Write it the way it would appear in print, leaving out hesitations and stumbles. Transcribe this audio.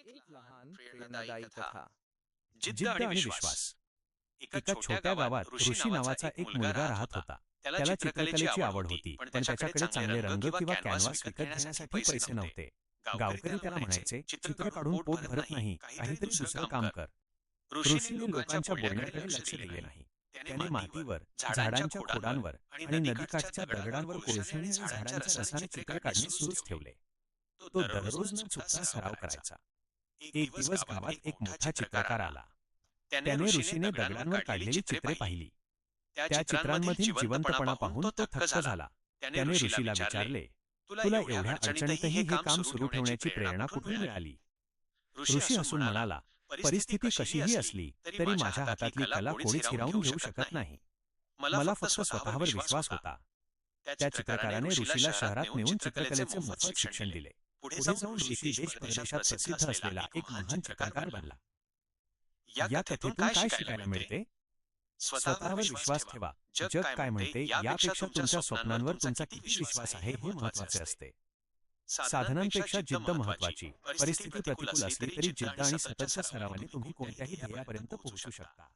एक लहान प्रेरणादायी कथा. जिद्द आणि विश्वास. एका छोट्या गावात ऋषी नावाचा एक मुलगा राहत होता. त्याला चित्रकलेची आवड होती, पण त्याच्याकडे चांगले रंग किंवा कॅनव्हास विकत घेण्यासाठी पैसे नव्हते. गावकरी त्याला म्हणायचे, चित्र काढून पोट भरत नाही, काहीतरी दुसरं काम कर. ऋषीने लोकांच्या बोलण्याकडे लक्ष दिले नाही. त्याने मातीवर, झाडांच्या खोडांवर आणि नदीकाठच्या दगडांवर कोळसून झाडांच्या रसाने चित्र काढणे सुरूच ठेवले. तो दररोज न चुकता सराव करायचा. एक दिवस गावात एक मोठा चित्रकार आला. त्याने ऋषीने दगडांवर काढलेली चित्रे पाहिली. त्या चित्रांमधील जिवंतपणा पाहून तो थक्क झाला. त्याने ऋषीला विचारले, तुला एवढ्या अडचणीतही हे काम सुरू ठेवण्याची प्रेरणा कुठून मिळाली? ऋषी हसून म्हणाला, परिस्थिती कशीही असली तरी माझ्या हातातली कला कोणीच हिरावून घेऊ शकत नाही. मला फक्त स्वतःवर विश्वास होता. त्या चित्रकाराने ऋषीला शहरात नेऊन चित्रकलेचे मोफत शिक्षण दिले. पुढे जाऊन ऋषी देश परदेशात प्रसिद्ध असलेला एक महान चित्रकार बनला. या कथेतून काय शिकायला मिळते? स्वतःवर विश्वास ठेवा. जग काय म्हणते यापेक्षा तुमच्या स्वप्नांवर तुमचा किती विश्वास आहे हे महत्त्वाचे असते. साधनांपेक्षा जिद्द महत्त्वाची. परिस्थिती प्रतिकूल असली तरी जिद्द आणि सततच्या सरावाने तुम्ही कोणत्याही ध्येयापर्यंत पोहोचू शकता.